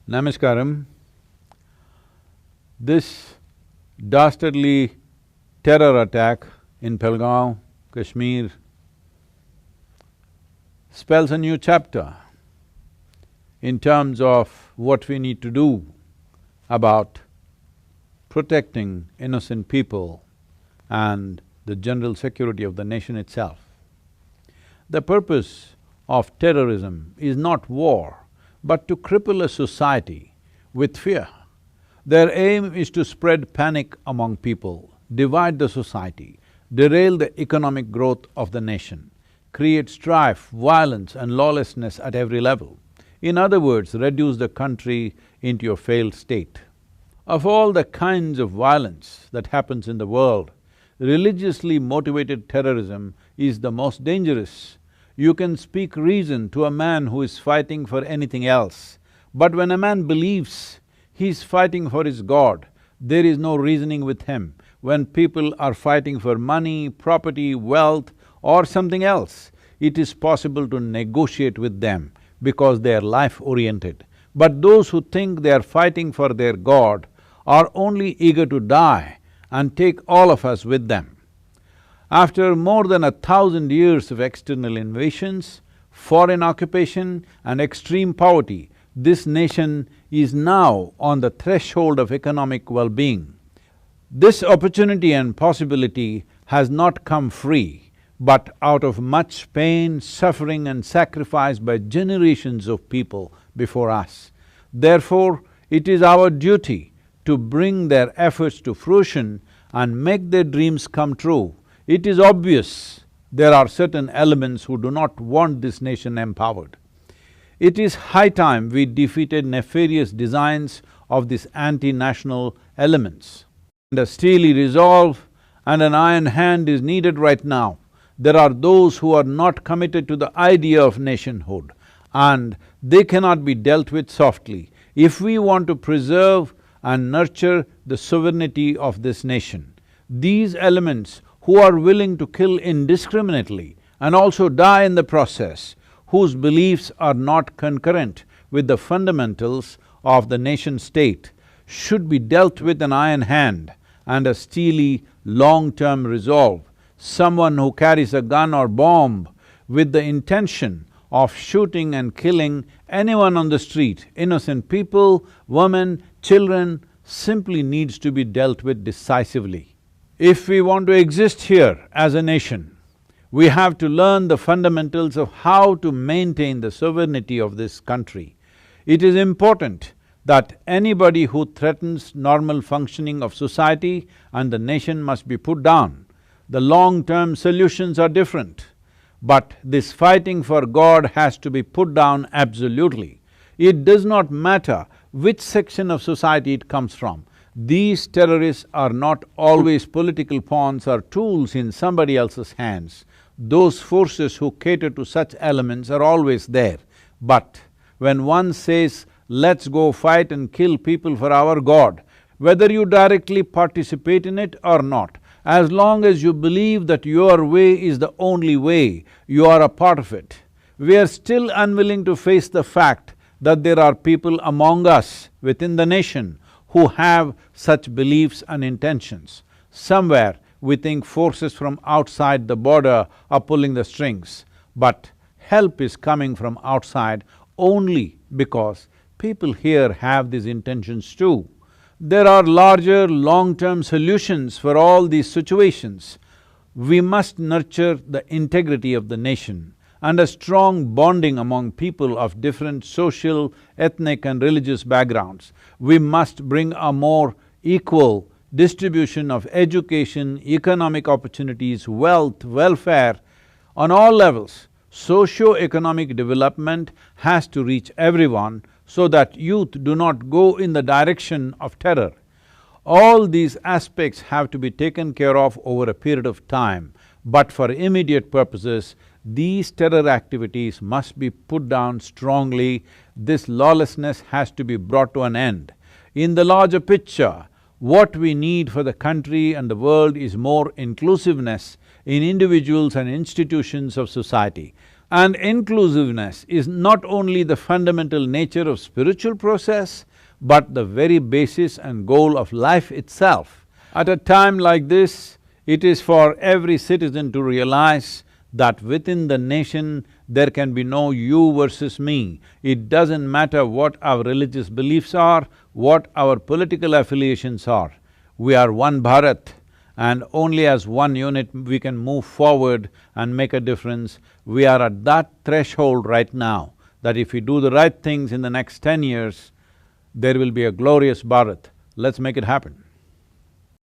Namaskaram. This dastardly terror attack in Pelgaon, Kashmir, spells a new chapter in terms of what we need to do about protecting innocent people and the general security of the nation itself. The purpose of terrorism is not war, but to cripple a society with fear. Their aim is to spread panic among people, divide the society, derail the economic growth of the nation, create strife, violence and lawlessness at every level. In other words, reduce the country into a failed state. Of all the kinds of violence that happens in the world, religiously motivated terrorism is the most dangerous. You can speak reason to a man who is fighting for anything else, but when a man believes he is fighting for his God, there is no reasoning with him. When people are fighting for money, property, wealth or something else, it is possible to negotiate with them because they are life-oriented. But those who think they are fighting for their God are only eager to die and take all of us with them. After more than 1,000 years of external invasions, foreign occupation and extreme poverty, this nation is now on the threshold of economic well-being. This opportunity and possibility has not come free, but out of much pain, suffering and sacrifice by generations of people before us. Therefore, it is our duty to bring their efforts to fruition and make their dreams come true. It is obvious there are certain elements who do not want this nation empowered. It is high time we defeated nefarious designs of these anti-national elements. And a steely resolve and an iron hand is needed right now. There are those who are not committed to the idea of nationhood, and they cannot be dealt with softly. If we want to preserve and nurture the sovereignty of this nation, these elements who are willing to kill indiscriminately and also die in the process, whose beliefs are not concurrent with the fundamentals of the nation-state, should be dealt with an iron hand and a steely, long-term resolve. Someone who carries a gun or bomb with the intention of shooting and killing anyone on the street, innocent people, women, children, simply needs to be dealt with decisively. If we want to exist here as a nation, we have to learn the fundamentals of how to maintain the sovereignty of this country. It is important that anybody who threatens normal functioning of society and the nation must be put down. The long-term solutions are different, but this fighting for God has to be put down absolutely. It does not matter which section of society it comes from. These terrorists are not always political pawns or tools in somebody else's hands. Those forces who cater to such elements are always there. But when one says, let's go fight and kill people for our God, whether you directly participate in it or not, as long as you believe that your way is the only way, you are a part of it. We are still unwilling to face the fact that there are people among us within the nation who have such beliefs and intentions. Somewhere we think forces from outside the border are pulling the strings, but help is coming from outside only because people here have these intentions too. There are larger, long-term solutions for all these situations. We must nurture the integrity of the nation and a strong bonding among people of different social, ethnic and religious backgrounds. We must bring a more equal distribution of education, economic opportunities, wealth, welfare on all levels. Socio-economic development has to reach everyone so that youth do not go in the direction of terror. All these aspects have to be taken care of over a period of time, but for immediate purposes, these terror activities must be put down strongly. This lawlessness has to be brought to an end. In the larger picture, what we need for the country and the world is more inclusiveness in individuals and institutions of society. And inclusiveness is not only the fundamental nature of spiritual process, but the very basis and goal of life itself. At a time like this, it is for every citizen to realize that within the nation there can be no you versus me. It doesn't matter what our religious beliefs are, what our political affiliations are. We are one Bharat, and only as one unit we can move forward and make a difference. We are at that threshold right now, that if we do the right things in the next 10 years, there will be a glorious Bharat. Let's make it happen.